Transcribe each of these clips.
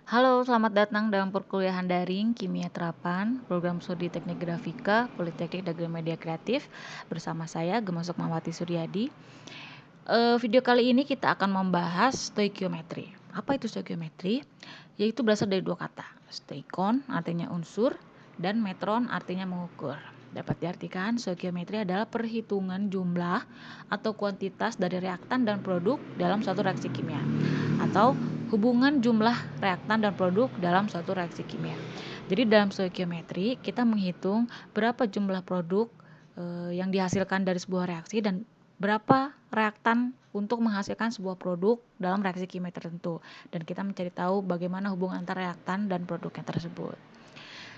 Halo, selamat datang dalam perkuliahan daring Kimia Terapan, Program Studi Teknik Grafika, Politeknik Dagri Media Kreatif, bersama saya Gemma Sukmawati Suryadi. Video kali ini kita akan membahas stoikiometri. Apa itu stoikiometri? Yaitu berasal dari dua kata, stoikon artinya unsur, dan metron artinya mengukur. Dapat diartikan, stoikiometri adalah perhitungan jumlah atau kuantitas dari reaktan dan produk dalam suatu reaksi kimia, atau hubungan jumlah reaktan dan produk dalam suatu reaksi kimia. Jadi dalam stoikiometri kita menghitung berapa jumlah produk yang dihasilkan dari sebuah reaksi dan berapa reaktan untuk menghasilkan sebuah produk dalam reaksi kimia tertentu, dan kita mencari tahu bagaimana hubungan antara reaktan dan produknya tersebut.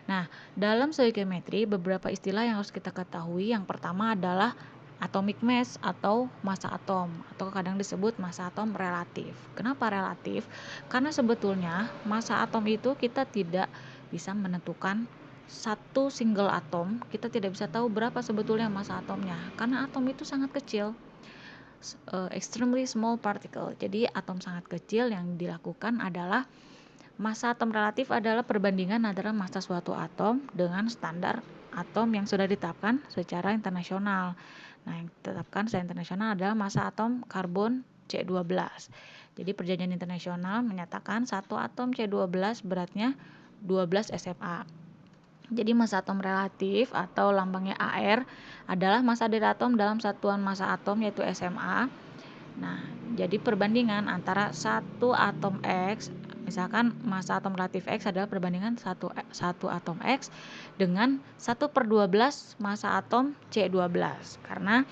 Nah, dalam stoikiometri beberapa istilah yang harus kita ketahui. Yang pertama adalah atomic mass atau massa atom, atau kadang disebut massa atom relatif. Kenapa relatif? Karena sebetulnya massa atom itu kita tidak bisa menentukan satu single atom, kita tidak bisa tahu berapa sebetulnya massa atomnya karena atom itu sangat kecil, extremely small particle. Jadi atom sangat kecil. Yang dilakukan adalah massa atom relatif adalah perbandingan antara massa suatu atom dengan standar atom yang sudah ditetapkan secara internasional. Nah, yang ditetapkan secara internasional adalah massa atom karbon C12. Jadi perjanjian internasional menyatakan satu atom C12 beratnya 12 SMA. Jadi massa atom relatif atau lambangnya AR adalah massa dari atom dalam satuan massa atom yaitu SMA. Nah, jadi perbandingan antara satu atom X, misalkan massa atom relatif X adalah perbandingan satu atom X dengan 1/12 massa atom C12. Karena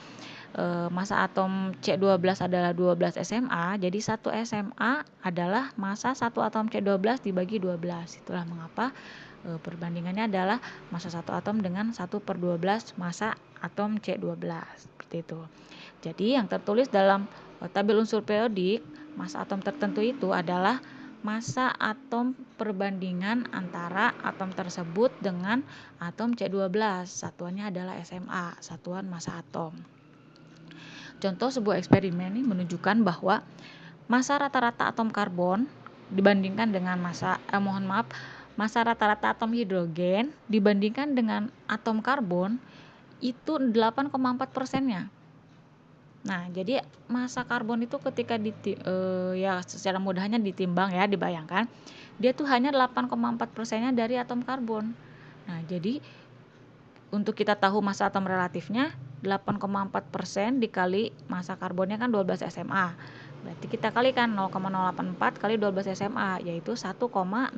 massa atom C12 adalah 12 SMA, jadi 1 SMA adalah massa satu atom C12 dibagi 12. Itulah mengapa perbandingannya adalah massa satu atom dengan 1/12 massa atom C12. Seperti itu. Jadi yang tertulis dalam tabel unsur periodik, massa atom tertentu itu adalah massa atom perbandingan antara atom tersebut dengan atom C12. Satuannya adalah SMA, satuan massa atom. Contoh sebuah eksperimen ini menunjukkan bahwa massa rata-rata atom karbon dibandingkan dengan massa rata-rata atom hidrogen dibandingkan dengan atom karbon itu 8,4%-nya. Nah, jadi massa karbon itu ketika ya secara mudahnya ditimbang ya, dibayangkan, dia tuh hanya 8,4%-nya dari atom karbon. Nah, jadi untuk kita tahu massa atom relatifnya 8,4% dikali massa karbonnya kan 12 SMA. Berarti kita kalikan 0,084 kali 12 SMA, yaitu 1,008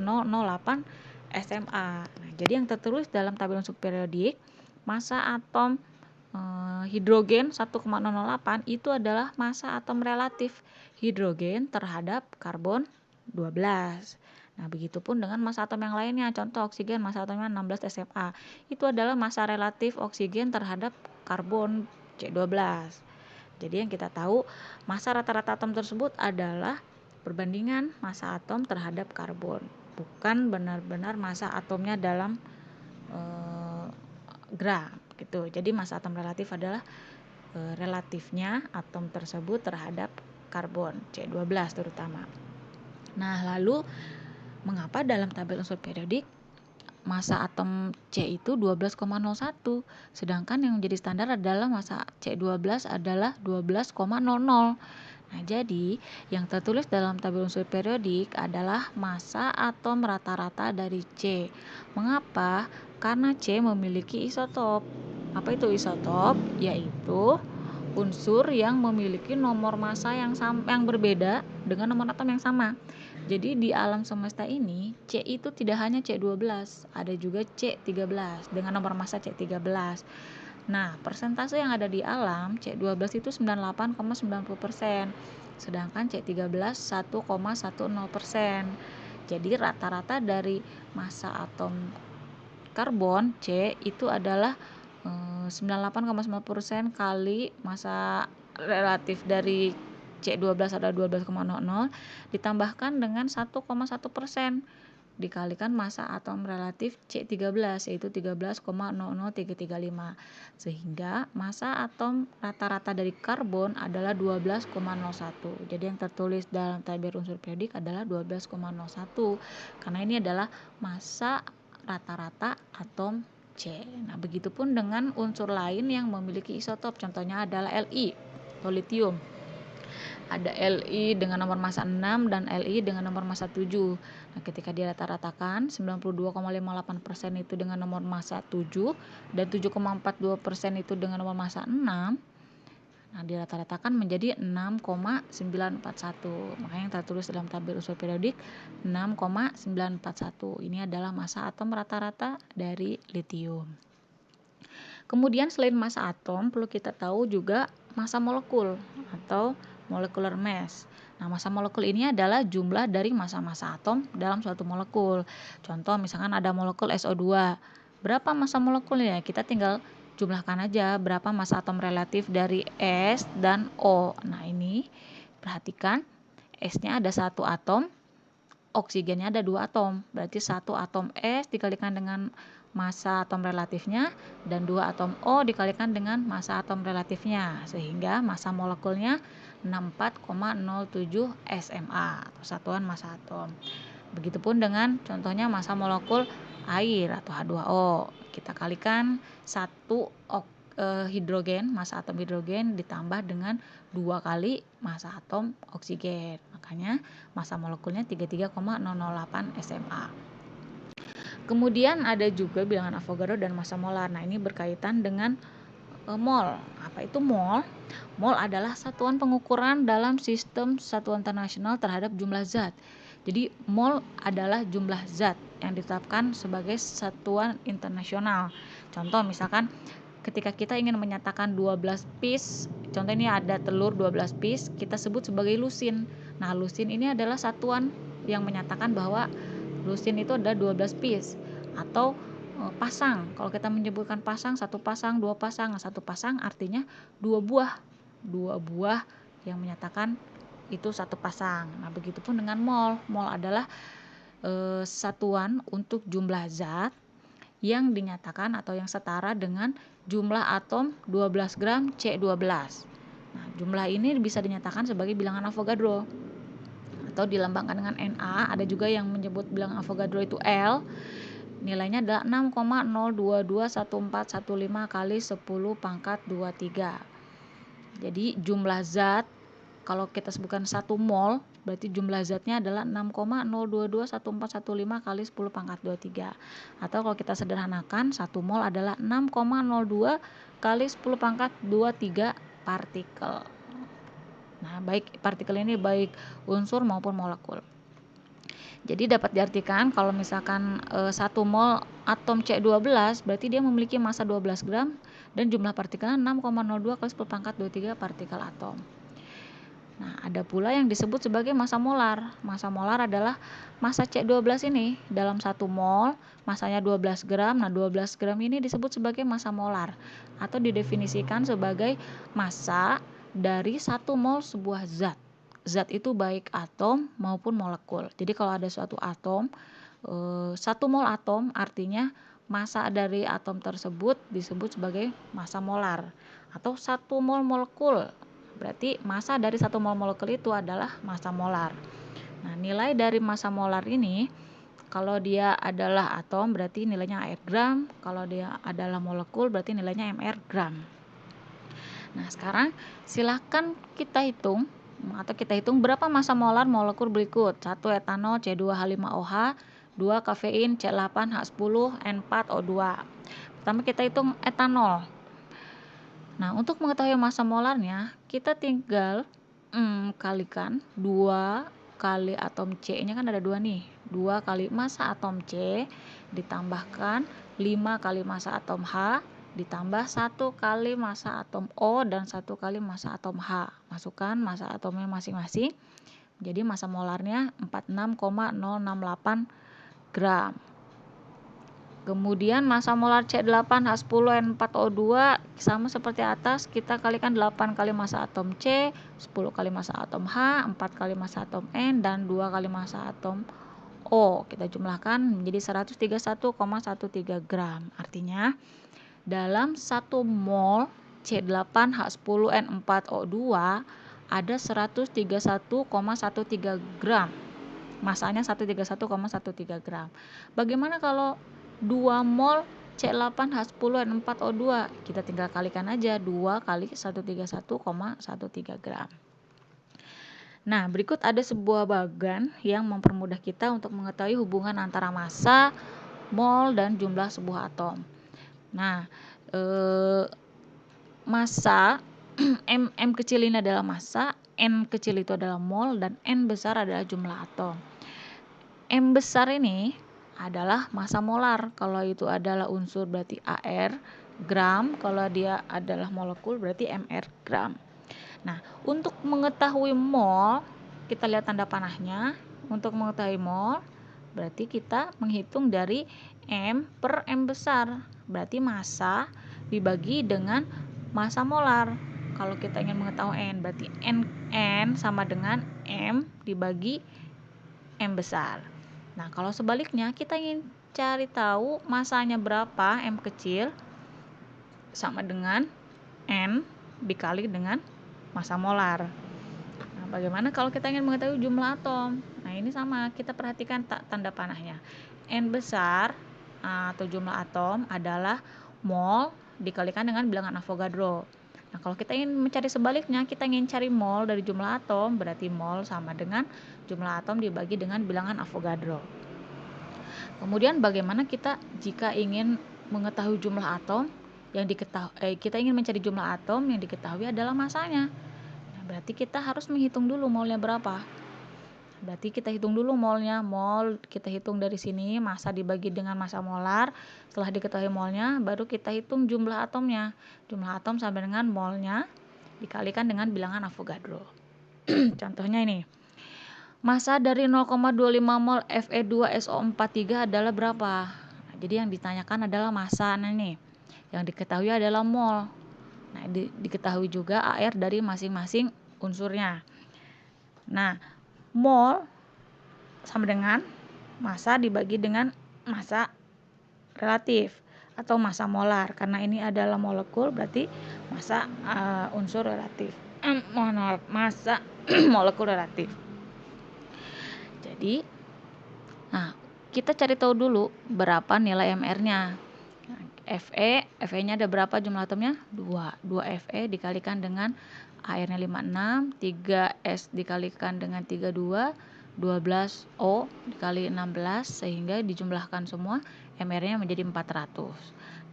SMA. Nah, jadi yang tertulis dalam tabel unsur periodik, massa atom hidrogen 1,008 itu adalah massa atom relatif hidrogen terhadap karbon 12. Nah, begitupun dengan massa atom yang lainnya. Contoh oksigen, massa atomnya 16 SMA. Itu adalah massa relatif oksigen terhadap karbon C12. Jadi yang kita tahu, massa rata-rata atom tersebut adalah perbandingan massa atom terhadap karbon, bukan benar-benar massa atomnya dalam gram gitu. Jadi massa atom relatif adalah relatifnya atom tersebut terhadap karbon C12 terutama. Nah, lalu mengapa dalam tabel unsur periodik massa atom C itu 12,01, sedangkan yang menjadi standar adalah massa C12 adalah 12,00. Nah, jadi yang tertulis dalam tabel unsur periodik adalah massa atom rata-rata dari C. Mengapa? Karena C memiliki isotop. Apa itu isotop? Yaitu unsur yang memiliki nomor massa yang berbeda dengan nomor atom yang sama. Jadi di alam semesta ini C itu tidak hanya C12, ada juga C13 dengan nomor massa C13. Nah, persentase yang ada di alam C12 itu 98,90%, sedangkan C13 1,10%. Jadi rata-rata dari massa atom karbon C itu adalah 98,9% kali massa relatif dari C12 adalah 12,00 ditambahkan dengan 1,1%. dikalikan massa atom relatif C13 yaitu 13,00335 sehingga massa atom rata-rata dari karbon adalah 12,01. Jadi yang tertulis dalam tabel unsur periodik adalah 12,01 karena ini adalah massa rata-rata atom C. Nah, begitupun dengan unsur lain yang memiliki isotop, contohnya adalah Li atau litium. Ada Li dengan nomor massa 6 dan Li dengan nomor massa 7. Nah, ketika dirata-ratakan 92,58% itu dengan nomor massa 7 dan 7,42% itu dengan nomor massa 6. Nah, dirata-ratakan menjadi 6,941. Makanya yang tertulis dalam tabel unsur periodik 6,941. Ini adalah massa atom rata-rata dari litium. Kemudian selain massa atom, perlu kita tahu juga massa molekul atau molecular mass. Nah, massa molekul ini adalah jumlah dari massa-massa atom dalam suatu molekul. Contoh misalkan ada molekul SO2. Berapa massa molekulnya? Kita tinggal jumlahkan aja berapa massa atom relatif dari S dan O. Nah, ini perhatikan S-nya ada 1 atom, oksigennya ada 2 atom. Berarti 1 atom S dikalikan dengan massa atom relatifnya dan 2 atom O dikalikan dengan massa atom relatifnya sehingga massa molekulnya 64,07 SMA atau satuan massa atom. Begitupun dengan contohnya massa molekul air atau H2O. Kita kalikan 1 hidrogen, massa atom hidrogen ditambah dengan 2 kali massa atom oksigen. Makanya massa molekulnya 33,008 SMA. Kemudian ada juga bilangan Avogadro dan massa molar. Nah, ini berkaitan dengan mol. Apa itu mol? Mol adalah satuan pengukuran dalam sistem satuan internasional terhadap jumlah zat. Jadi mol adalah jumlah zat yang ditetapkan sebagai satuan internasional. Contoh misalkan ketika kita ingin menyatakan 12 piece, contoh ini ada telur 12 piece, kita sebut sebagai lusin. Nah, lusin ini adalah satuan yang menyatakan bahwa lusin itu ada 12 piece. Atau pasang, kalau kita menyebutkan pasang, 1 pasang, 2 pasang, 1 pasang artinya 2 buah. 2 buah yang menyatakan itu 1 pasang. Nah, begitupun dengan mol. Mol adalah satuan untuk jumlah zat yang dinyatakan atau yang setara dengan jumlah atom 12 gram C12. Nah, jumlah ini bisa dinyatakan sebagai bilangan Avogadro atau dilambangkan dengan Na. Ada juga yang menyebut bilangan Avogadro itu L. Nilainya adalah 6,0221415 kali 10 pangkat 23. Jadi jumlah zat kalau kita sebutkan 1 mol berarti jumlah zatnya adalah 6,0221415 kali 10 pangkat 23. Atau kalau kita sederhanakan 1 mol adalah 6,02 kali 10 pangkat 23 partikel. Nah, baik partikel ini baik unsur maupun molekul. Jadi dapat diartikan kalau misalkan 1 mol atom C12 berarti dia memiliki massa 12 gram dan jumlah partikelnya 6,02 kali 10 pangkat 23 partikel atom. Nah, ada pula yang disebut sebagai massa molar. Massa molar adalah massa C12 ini dalam 1 mol, massanya 12 gram. Nah, 12 gram ini disebut sebagai massa molar atau didefinisikan sebagai massa dari 1 mol sebuah zat. Zat itu baik atom maupun molekul. Jadi kalau ada suatu atom, 1 mol atom artinya massa dari atom tersebut disebut sebagai massa molar. Atau 1 mol molekul, berarti massa dari 1 mol molekul itu adalah massa molar. Nah, nilai dari massa molar ini kalau dia adalah atom berarti nilainya AR gram, kalau dia adalah molekul berarti nilainya MR gram. Nah, sekarang silakan kita hitung berapa massa molar molekul berikut. 1 etanol C2H5OH, 2 kafein C8H10N4O2. Pertama kita hitung etanol. Nah, untuk mengetahui massa molarnya, kita tinggal kalikan 2 kali atom C-nya kan ada 2 nih. 2 kali massa atom C ditambahkan 5 kali massa atom H ditambah 1 kali massa atom O dan 1 kali massa atom H. Masukkan massa atomnya masing-masing. Jadi massa molarnya 46,068 gram. Kemudian massa molar C8H10N4O2 sama seperti atas, kita kalikan 8 kali massa atom C, 10 kali massa atom H, 4 kali massa atom N, dan 2 kali massa atom O kita jumlahkan menjadi 131,13 gram. Artinya dalam 1 mol C8H10N4O2 ada 131,13 gram. Masanya 131,13 gram. Bagaimana kalau 2 mol C8H10N4O2? Kita tinggal kalikan aja 2 kali 131,13 gram. Nah, berikut ada sebuah bagan yang mempermudah kita untuk mengetahui hubungan antara massa, mol, dan jumlah sebuah atom. Nah, massa M kecil ini adalah massa, N kecil itu adalah mol, dan N besar adalah jumlah atom. M besar ini adalah massa molar. Kalau itu adalah unsur berarti AR gram, kalau dia adalah molekul berarti MR gram. Nah, untuk mengetahui mol, kita lihat tanda panahnya. Untuk mengetahui mol, berarti kita menghitung dari M per M besar. Berarti massa dibagi dengan massa molar. Kalau kita ingin mengetahui N, berarti N sama dengan M dibagi M besar. Nah, kalau sebaliknya kita ingin cari tahu massanya berapa M kecil, sama dengan N dikali dengan massa molar. Nah, bagaimana kalau kita ingin mengetahui jumlah atom? Nah, ini sama, kita perhatikan tanda panahnya. N besar atau jumlah atom adalah mol dikalikan dengan bilangan Avogadro. Nah, kalau kita ingin mencari sebaliknya, kita ingin cari mol dari jumlah atom, berarti mol sama dengan jumlah atom dibagi dengan bilangan Avogadro. Kemudian bagaimana kita jika ingin mengetahui jumlah atom yang kita ingin mencari jumlah atom yang diketahui adalah massanya. Nah, berarti kita harus menghitung dulu molnya berapa. Berarti kita hitung dulu molnya. Mol kita hitung dari sini, massa dibagi dengan massa molar. Setelah diketahui molnya, baru kita hitung jumlah atomnya. Jumlah atom sama dengan molnya dikalikan dengan bilangan Avogadro. Contohnya ini. Massa dari 0,25 mol Fe2SO43 adalah berapa? Nah, jadi yang ditanyakan adalah massa nih. Yang diketahui adalah mol. Nah, diketahui juga AR dari masing-masing unsurnya. Nah, mol sama dengan massa dibagi dengan massa relatif atau massa molar. Karena ini adalah molekul, berarti massa unsur relatif. Massa molekul relatif. Jadi, nah, kita cari tahu dulu berapa nilai MR-nya. Nah, Fe-nya ada berapa jumlah atomnya? 2. 2 Fe dikalikan dengan AR-nya 56, 3S dikalikan dengan 32, 12 O dikali 16 sehingga dijumlahkan semua MR-nya menjadi 400.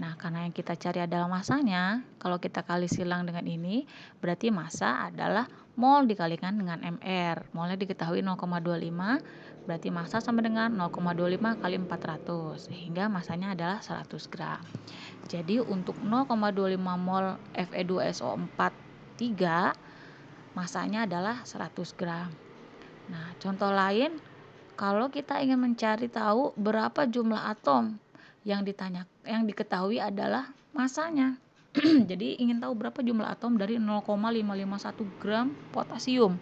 Nah, karena yang kita cari adalah massanya, kalau kita kali silang dengan ini, berarti massa adalah mol dikalikan dengan MR. Molnya diketahui 0,25, berarti massa sama dengan 0,25 kali 400, sehingga massanya adalah 100 gram. Jadi untuk 0,25 mol Fe2SO43, massanya adalah 100 gram. Nah, contoh lain, kalau kita ingin mencari tahu berapa jumlah atom yang diketahui adalah massanya. Jadi ingin tahu berapa jumlah atom dari 0,551 gram potasium.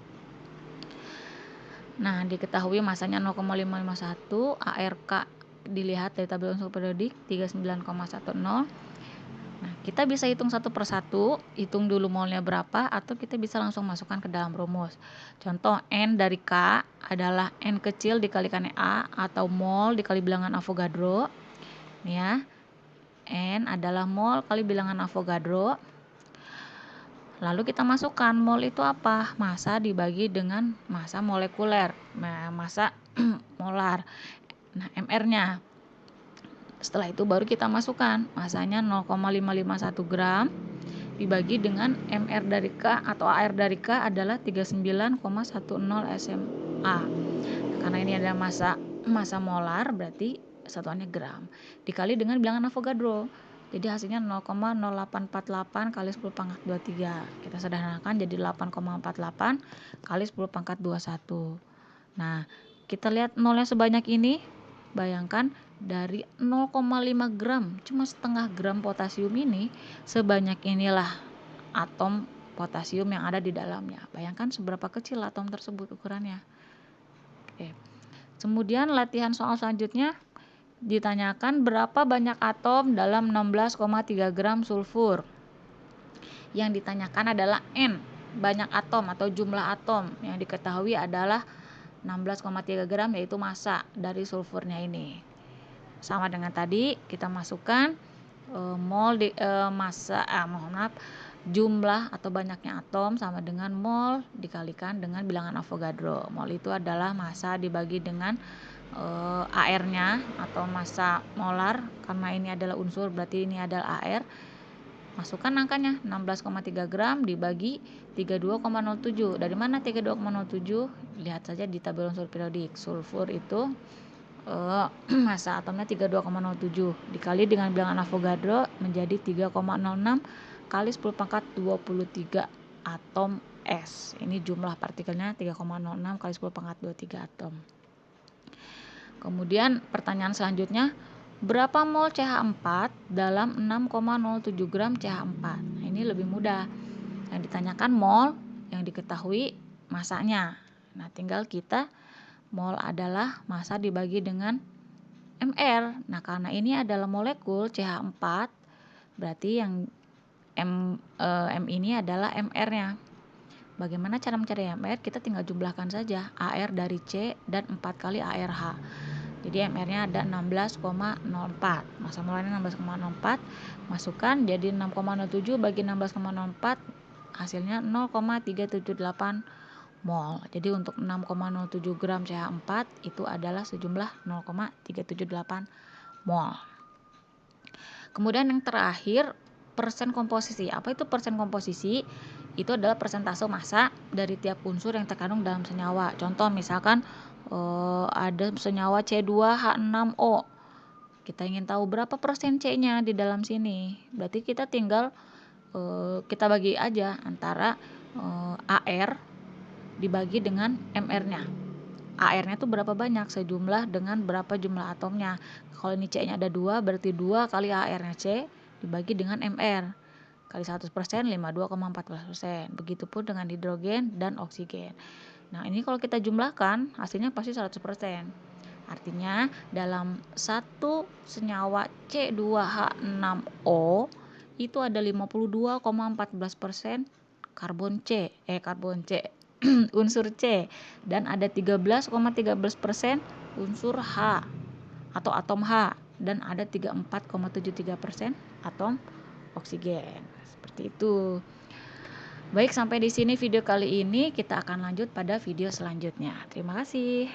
Nah, diketahui massanya 0,551, ARK dilihat dari tabel unsur periodik 39,10. Nah, kita bisa hitung satu persatu, hitung dulu molnya berapa, atau kita bisa langsung masukkan ke dalam rumus. Contoh, N dari K adalah N kecil dikalikan A atau mol dikali bilangan Avogadro. Nih ya, N adalah mol kali bilangan Avogadro. Lalu kita masukkan mol itu apa? Massa dibagi dengan massa molekuler, massa molar. Nah, MR-nya. Setelah itu baru kita masukkan massanya 0,551 gram dibagi dengan MR dari K atau AR dari K adalah 39,10 SMA. Karena ini adalah massa molar, berarti satuannya gram dikali dengan bilangan Avogadro. Jadi hasilnya 0,0848 kali 10 pangkat 23. Kita sederhanakan jadi 8,48 kali 10 pangkat 21. Nah, kita lihat nolnya sebanyak ini. Bayangkan dari 0,5 gram, cuma setengah gram potasium ini, sebanyak inilah atom potasium yang ada di dalamnya. Bayangkan seberapa kecil atom tersebut ukurannya. Oke. Kemudian latihan soal selanjutnya ditanyakan berapa banyak atom dalam 16,3 gram sulfur. Yang ditanyakan adalah N, banyak atom atau jumlah atom. Yang diketahui adalah 16,3 gram, yaitu massa dari sulfurnya ini. Sama dengan tadi, kita masukkan jumlah atau banyaknya atom sama dengan mol dikalikan dengan bilangan Avogadro. Mol itu adalah massa dibagi dengan AR-nya atau massa molar, karena ini adalah unsur berarti ini adalah AR. Masukkan angkanya 16,3 gram dibagi 32,07. Dari mana 32,07? Lihat saja di tabel unsur periodik. Sulfur itu massa atomnya 32,07 dikali dengan bilangan Avogadro menjadi 3,06 kali 10 pangkat 23 atom S. Ini jumlah partikelnya 3,06 kali 10 pangkat 23 atom. Kemudian pertanyaan selanjutnya, berapa mol CH4 dalam 6,07 gram CH4? Nah, ini lebih mudah. Yang ditanyakan mol, yang diketahui masanya. Nah, tinggal kita mol adalah massa dibagi dengan mR. Nah, karena ini adalah molekul CH4, berarti yang M ini adalah MR-nya. Bagaimana cara mencari MR? Kita tinggal jumlahkan saja AR dari C dan 4 kali ARH. Jadi MR-nya ada 16,04. Massa molarnya 16,04. Masukkan jadi 6,07 bagi 16,04, hasilnya 0,378 mol. Jadi untuk 6,07 gram CH4 itu adalah sejumlah 0,378 mol. Kemudian yang terakhir, persen komposisi. Apa itu persen komposisi? Itu adalah persentase massa dari tiap unsur yang terkandung dalam senyawa. Contoh misalkan ada senyawa C2H6O. Kita ingin tahu berapa persen C-nya di dalam sini. Berarti kita tinggal kita bagi aja antara AR dibagi dengan MR-nya. AR-nya itu berapa banyak, sejumlah dengan berapa jumlah atomnya. Kalau ini C-nya ada 2, berarti 2 kali AR-nya C dibagi dengan MR. Kali 100%, 52,14%. Begitupun dengan hidrogen dan oksigen. Nah, ini kalau kita jumlahkan, hasilnya pasti 100%. Artinya, dalam satu senyawa C2H6O, itu ada 52,14% karbon C, unsur C, dan ada 13,13% unsur H atau atom H, dan ada 34,73% atom oksigen. Seperti itu. Baik, sampai di sini video kali ini. Kita akan lanjut pada video selanjutnya. Terima kasih.